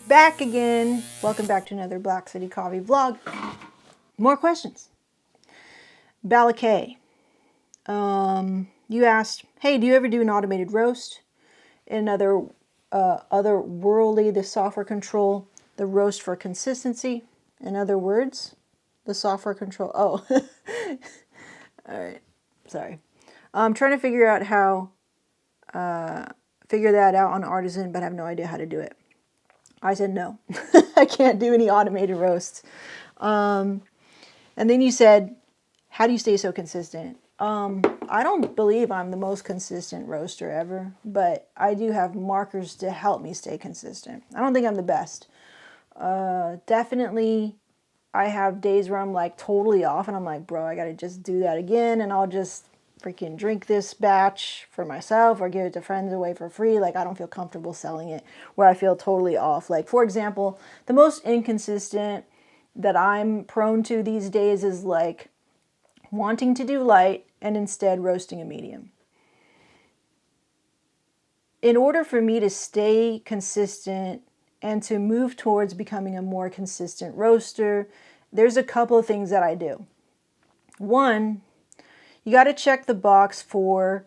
back again. Welcome back to another Black City Coffee vlog. More questions. Balakay. You asked, hey, do you ever do an automated roast? In other worldly, the software control, the roast for consistency. In other words, the software control. Oh, all right. Sorry. I'm trying to figure out how, figure that out on Artisan, but I have no idea how to do it. I said no. I can't do any automated roasts. And then you said, how do you stay so consistent? I don't believe I'm the most consistent roaster ever, but I do have markers to help me stay consistent. I don't think I'm the best. Definitely, I have days where I'm like totally off and I'm like, bro, I got to just do that again. And I'll just freaking drink this batch for myself or give it to friends away for free. Like, I don't feel comfortable selling it where I feel totally off. Like, for example, the most inconsistent that I'm prone to these days is like wanting to do light and instead roasting a medium. In order for me to stay consistent and to move towards becoming a more consistent roaster, there's a couple of things that I do. One, you got to check the box for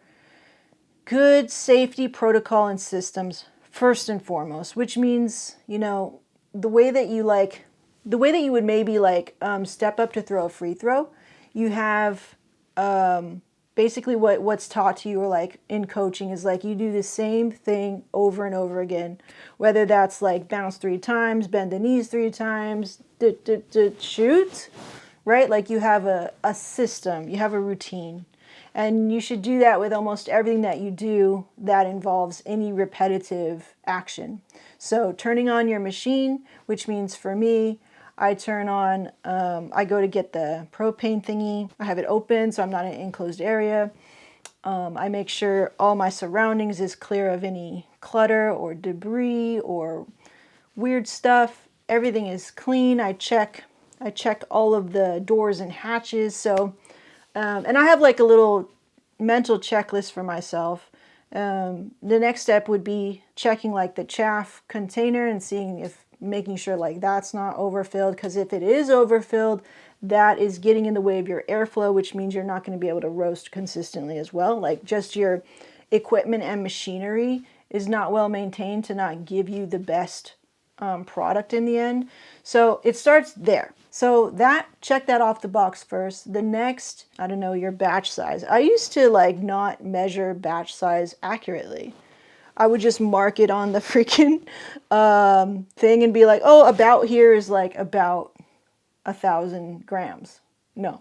good safety protocol and systems first and foremost, which means, you know, the way that you would maybe like step up to throw a free throw, you have basically what's taught to you or like in coaching is like you do the same thing over and over again, whether that's like bounce 3 times, bend the knees 3 times, shoot, right? Like you have a system, you have a routine, and you should do that with almost everything that you do that involves any repetitive action. So turning on your machine, which means for me, I turn on, I go to get the propane thingy. I have it open so I'm not in an enclosed area. I make sure all my surroundings is clear of any clutter or debris or weird stuff. Everything is clean. I check all of the doors and hatches. So, and I have like a little mental checklist for myself. The next step would be checking like the chaff container and making sure like that's not overfilled, because if it is overfilled, that is getting in the way of your airflow, which means you're not going to be able to roast consistently as well. Like just your equipment and machinery is not well maintained to not give you the best product in the end. So it starts there. So check that off the box first. The next, I don't know, your batch size. I used to like not measure batch size accurately. I would just mark it on the freaking thing and be like, oh, about here is like about 1,000 grams. No.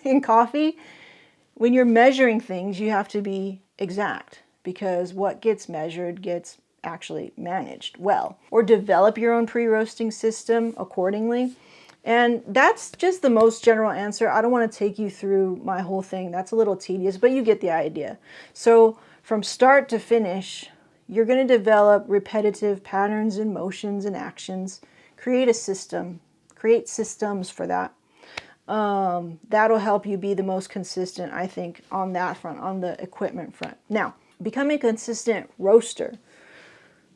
In coffee, when you're measuring things, you have to be exact, because what gets measured gets actually managed well. Or develop your own pre-roasting system accordingly. And that's just the most general answer. I don't want to take you through my whole thing. That's a little tedious, but you get the idea. So from start to finish, you're going to develop repetitive patterns and motions and actions. Create a system. Create systems for that. That'll help you be the most consistent, I think, on that front, on the equipment front. Now, becoming a consistent roaster.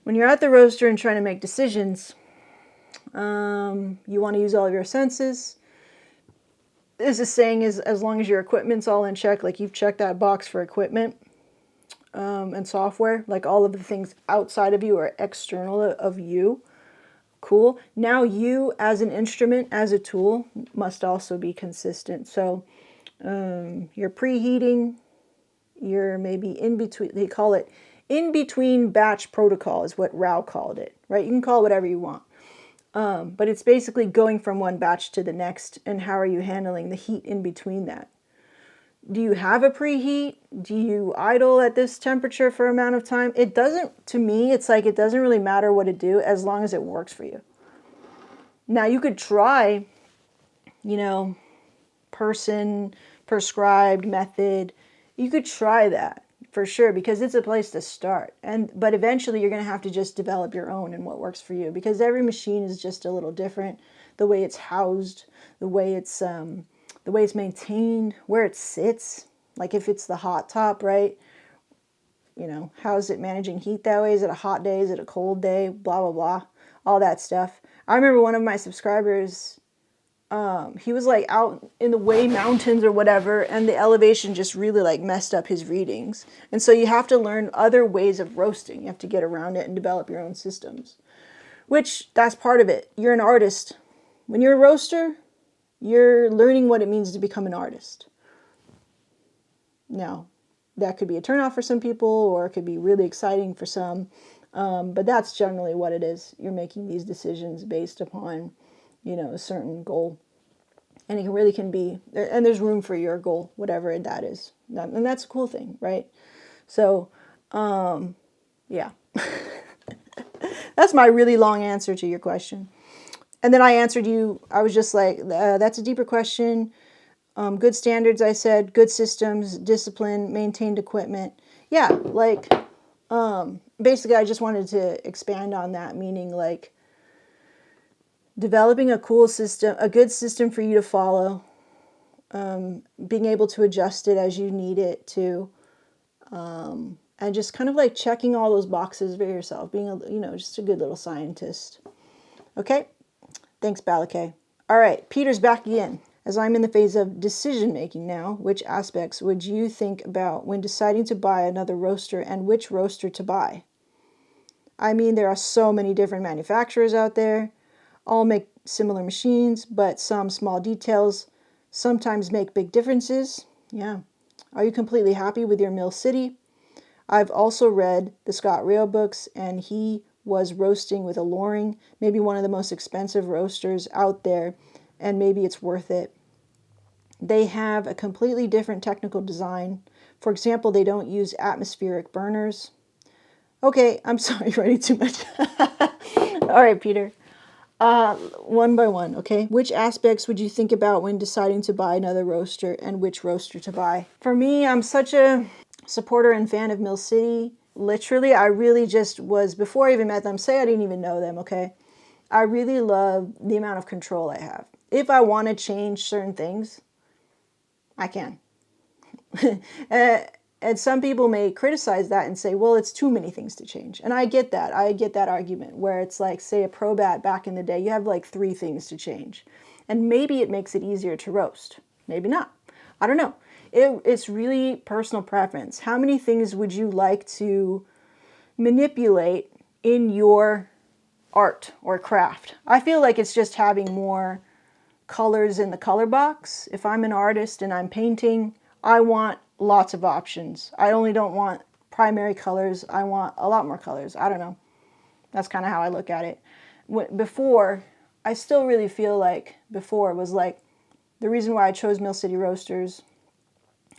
When you're at the roaster and trying to make decisions, you want to use all of your senses. There's a saying is, as long as your equipment's all in check, like you've checked that box for equipment, and software, like all of the things outside of you are external of you. Cool. Now you as an instrument, as a tool, must also be consistent. So you're preheating, you're maybe in between, they call it in between batch protocol is what Rao called it, right? You can call it whatever you want. But it's basically going from one batch to the next, and how are you handling the heat in between that? Do you have a preheat? Do you idle at this temperature for an amount of time? It doesn't, to me, it's like it doesn't really matter what to do as long as it works for you. Now you could try, you know, person prescribed method. You could try that for sure, because it's a place to start. But eventually you're going to have to just develop your own and what works for you, because every machine is just a little different. The way it's housed, the way it's maintained, where it sits, like if it's the hot top, right? You know, how is it managing heat that way? Is it a hot day? Is it a cold day? Blah, blah, blah. all that stuff. I remember one of my subscribers, he was like out in the way mountains or whatever, and the elevation just really like messed up his readings. And so you have to learn other ways of roasting. You have to get around it and develop your own systems, which that's part of it. You're an artist. When you're a roaster, you're learning what it means to become an artist. Now, that could be a turnoff for some people, or it could be really exciting for some. But that's generally what it is. You're making these decisions based upon, a certain goal. And it really can be, and there's room for your goal, whatever that is. And that's a cool thing, right? So, yeah. That's my really long answer to your question. And then I answered you, I was just like, that's a deeper question. Good standards, I said, good systems, discipline, maintained equipment. Yeah, like, basically I just wanted to expand on that, meaning like developing a cool system, a good system for you to follow, being able to adjust it as you need it to, and just kind of like checking all those boxes for yourself, being just a good little scientist. Okay, thanks, Balakay. All right, Peter's back again. As I'm in the phase of decision making now, which aspects would you think about when deciding to buy another roaster, and which roaster to buy? I mean, there are so many different manufacturers out there. All make similar machines, but some small details sometimes make big differences. Yeah. Are you completely happy with your Mill City? I've also read the Scott Rail books, and he was roasting with a Loring, maybe one of the most expensive roasters out there, and maybe it's worth it. They have a completely different technical design. For example, they don't use atmospheric burners. Okay, I'm sorry, writing too much. All right, Peter. One by one, okay? Which aspects would you think about when deciding to buy another roaster, and which roaster to buy? For me, I'm such a supporter and fan of Mill City. Literally, I really just was, before I even met them, say I didn't even know them, okay? I really love the amount of control I have. If I want to change certain things, I can. And some people may criticize that and say, well, it's too many things to change. And I get that. I get that argument where it's like, say, a Probat back in the day, you have like 3 things to change. And maybe it makes it easier to roast. Maybe not. I don't know. It's really personal preference. How many things would you like to manipulate in your art or craft? I feel like it's just having more colors in the color box. If I'm an artist and I'm painting, I want lots of options. I only don't want primary colors. I want a lot more colors. I don't know. That's kind of how I look at it. Before, I still really feel like before was like the reason why I chose Mill City Roasters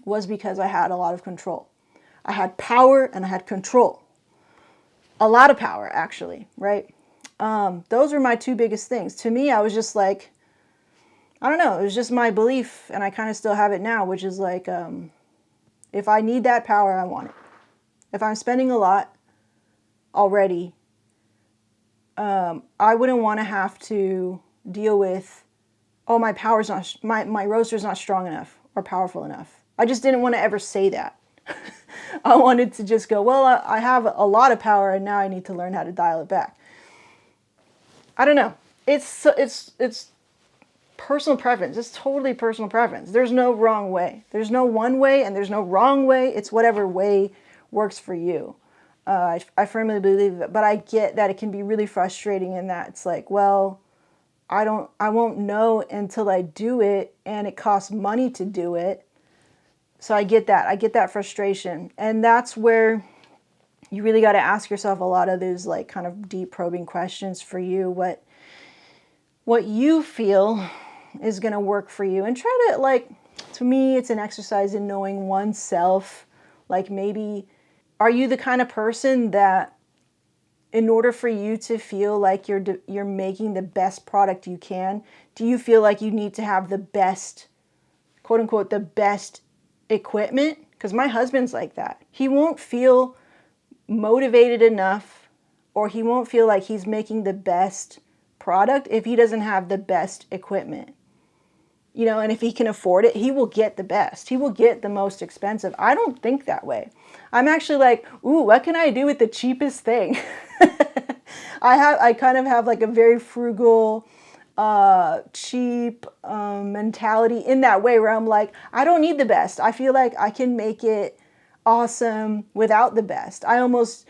was because I had a lot of control. I had power and I had control. A lot of power, actually, right? Those were my 2 biggest things. To me, I was just like, I don't know, it was just my belief, and I kind of still have it now, which is like, if I need that power, I want it. If I'm spending a lot already, I wouldn't want to have to deal with, oh, my roaster's not strong enough or powerful enough. I just didn't want to ever say that. I wanted to just go, well, I have a lot of power, and now I need to learn how to dial it back. I don't know. It's personal preference. It's totally personal preference. There's no wrong way. There's no one way and there's no wrong way. It's whatever way works for you. I firmly believe that, but I get that it can be really frustrating in that it's like, well, I won't know until I do it, and it costs money to do it. So I get that. I get that frustration. And that's where you really got to ask yourself a lot of those like kind of deep probing questions for you. What you feel is going to work for you, and try to, like, to me, it's an exercise in knowing oneself. Like, maybe, are you the kind of person that in order for you to feel like you're making the best product you can, do you feel like you need to have the best, quote unquote, the best equipment? Because my husband's like that. He won't feel motivated enough, or he won't feel like he's making the best product if he doesn't have the best equipment. And if he can afford it, he will get the best. He will get the most expensive. I don't think that way. I'm actually like, ooh, what can I do with the cheapest thing? I kind of have like a very frugal, cheap mentality in that way where I'm like, I don't need the best. I feel like I can make it awesome without the best. I almost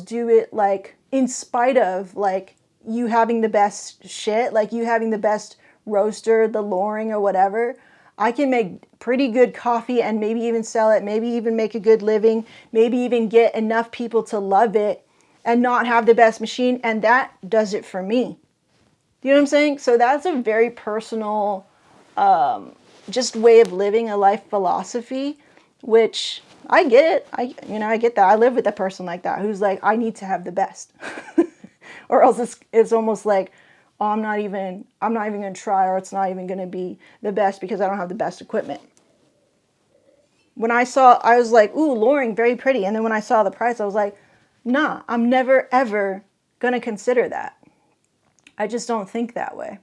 do it like in spite of like you having the best shit, like you having the best roaster, the Loring or whatever. I can make pretty good coffee and maybe even sell it, maybe even make a good living, maybe even get enough people to love it and not have the best machine. And that does it for me. You know what I'm saying? So that's a very personal, just way of living a life philosophy, which I get. I get that. I live with a person like that who's like, I need to have the best, or else it's almost like, oh, I'm not even going to try, or it's not even going to be the best because I don't have the best equipment. When I was like, ooh, Loring, very pretty. And then when I saw the price, I was like, nah, I'm never, ever going to consider that. I just don't think that way.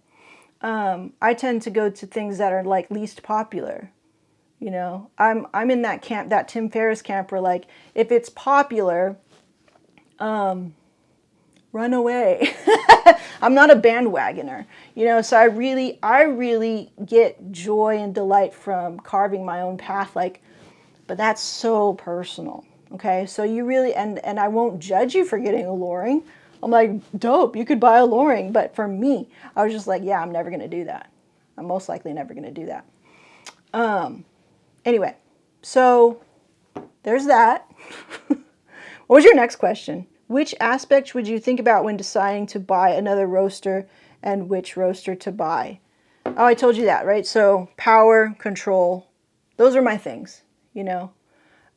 I tend to go to things that are like least popular. You know, I'm in that camp, that Tim Ferriss camp where like, if it's popular, run away. I'm not a bandwagoner, you know, so I really get joy and delight from carving my own path, like, but that's so personal. Okay. So you really, and I won't judge you for getting a Loring. I'm like, dope, you could buy a Loring. But for me, I was just like, yeah, I'm never going to do that. I'm most likely never going to do that. Anyway, so there's that. What was your next question? Which aspect would you think about when deciding to buy another roaster and which roaster to buy? Oh, I told you that, right? So power, control, those are my things, you know.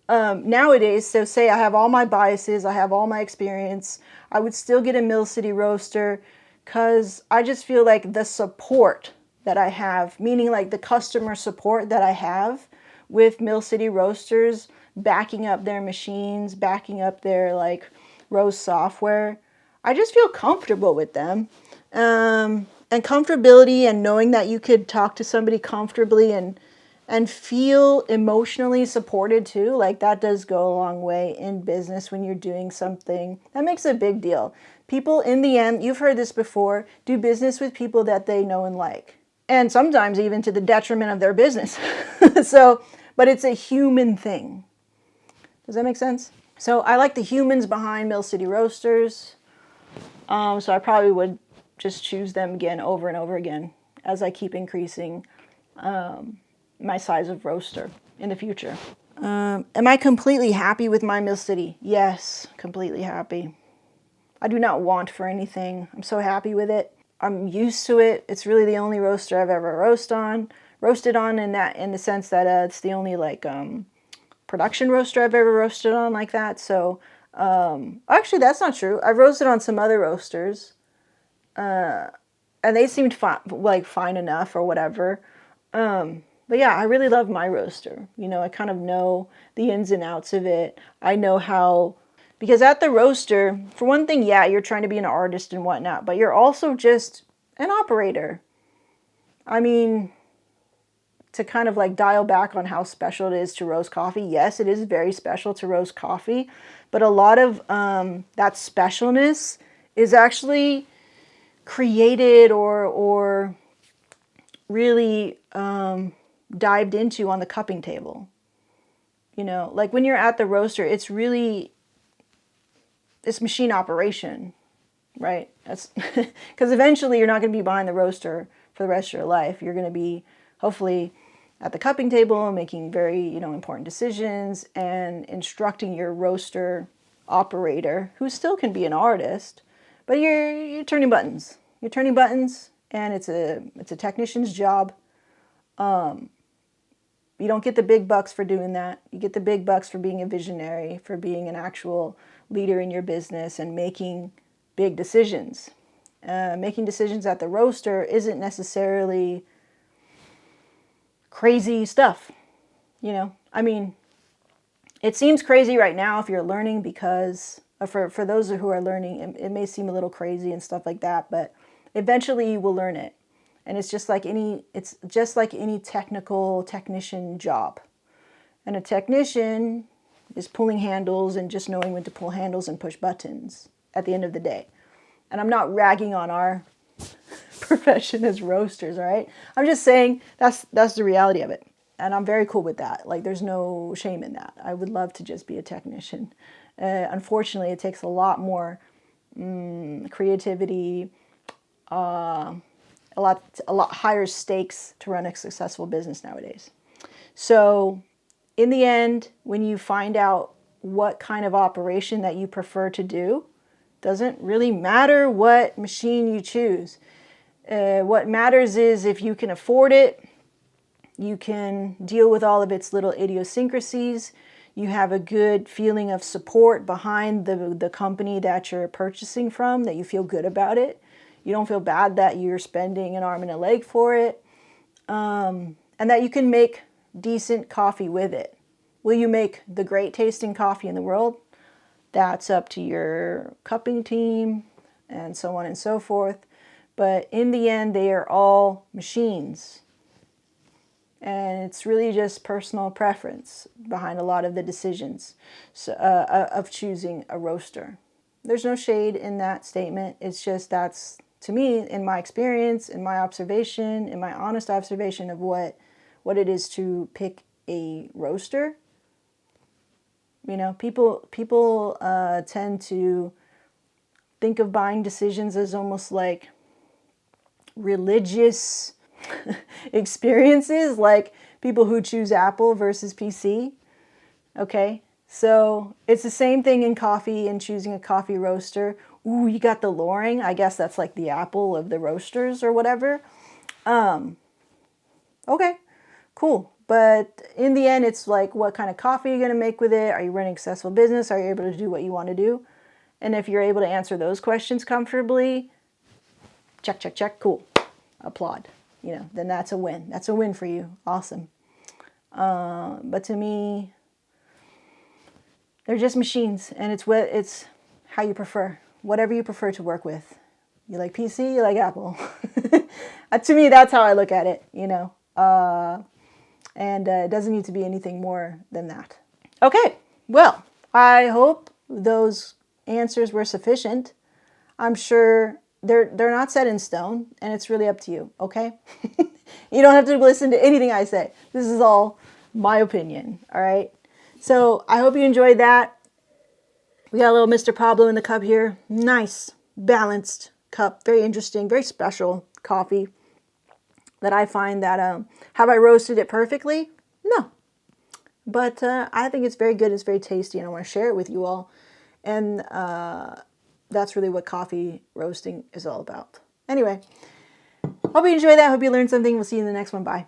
Nowadays, so say I have all my biases, I have all my experience, I would still get a Mill City roaster because I just feel like the support that I have, meaning like the customer support that I have with Mill City roasters, backing up their machines, backing up their like roast software, I just feel comfortable with them. And comfortability and knowing that you could talk to somebody comfortably and feel emotionally supported too, like that does go a long way in business when you're doing something. That makes a big deal. People in the end, you've heard this before, do business with people that they know and like. And sometimes even to the detriment of their business. So, but it's a human thing. Does that make sense? So I like the humans behind Mill City Roasters. So I probably would just choose them again over and over again as I keep increasing my size of roaster in the future. Am I completely happy with my Mill City? Yes, completely happy. I do not want for anything. I'm so happy with it. I'm used to it. It's really the only roaster I've ever roasted on in the sense that it's the only like production roaster I've ever roasted on like that. So actually that's not true. I've roasted on some other roasters and they seemed fine enough or whatever. But yeah, I really love my roaster. You know, I kind of know the ins and outs of it. I know how, because at the roaster, for one thing, yeah, you're trying to be an artist and whatnot, but you're also just an operator. I mean, to kind of like dial back on how special it is to roast coffee. Yes, it is very special to roast coffee, but a lot of that specialness is actually created or really dived into on the cupping table. You know, like when you're at the roaster, it's machine operation, right? That's because eventually you're not going to be behind the roaster for the rest of your life. You're going to be hopefully at the cupping table making very, important decisions and instructing your roaster operator, who still can be an artist, but you're turning buttons. You're turning buttons, and it's a technician's job. You don't get the big bucks for doing that. You get the big bucks for being a visionary, for being an actual leader in your business and making big decisions. Making decisions at the roaster isn't necessarily crazy stuff. I mean, it seems crazy right now if you're learning because for those who are learning, it may seem a little crazy and stuff like that, but eventually you will learn it. And it's just like any technician job. And a technician is pulling handles and just knowing when to pull handles and push buttons at the end of the day. And I'm not ragging on our profession as roasters, all right? I'm just saying that's the reality of it. And I'm very cool with that. Like, there's no shame in that. I would love to just be a technician. Unfortunately, it takes a lot more creativity, a lot higher stakes to run a successful business nowadays. So in the end, when you find out what kind of operation that you prefer to do, doesn't really matter what machine you choose. What matters is if you can afford it, you can deal with all of its little idiosyncrasies, you have a good feeling of support behind the company that you're purchasing from, that you feel good about it. You don't feel bad that you're spending an arm and a leg for it, and that you can make decent coffee with it. Will you make the great tasting coffee in the world? That's up to your cupping team and so on and so forth. But in the end, they are all machines. And it's really just personal preference behind a lot of the decisions of choosing a roaster. There's no shade in that statement. It's just that's, to me, in my experience, in my observation, in my honest observation of what it is to pick a roaster. You know, people tend to think of buying decisions as almost like religious experiences, like people who choose Apple versus PC. Okay, so it's the same thing in coffee and choosing a coffee roaster. Ooh, you got the Loring. I guess that's like the Apple of the roasters or whatever. Okay, cool. But in the end, it's like, what kind of coffee are you going to make with it? Are you running a successful business? Are you able to do what you want to do? And if you're able to answer those questions comfortably, check, check, check, cool. Applaud. You know, then that's a win. That's a win for you. Awesome. But to me, they're just machines, and it's how you prefer. Whatever you prefer to work with. You like PC, you like Apple. To me, that's how I look at it, you know. And it doesn't need to be anything more than that. Okay, well, I hope those answers were sufficient. I'm sure they're not set in stone, and it's really up to you, okay? You don't have to listen to anything I say. This is all my opinion, all right? So I hope you enjoyed that. We got a little Mr. Pablo in the cup here. Nice, balanced cup. Very interesting, very special coffee that I find that, have I roasted it perfectly? No. But I think it's very good. It's very tasty, and I want to share it with you all. And that's really what coffee roasting is all about. Anyway, hope you enjoyed that. Hope you learned something. We'll see you in the next one. Bye.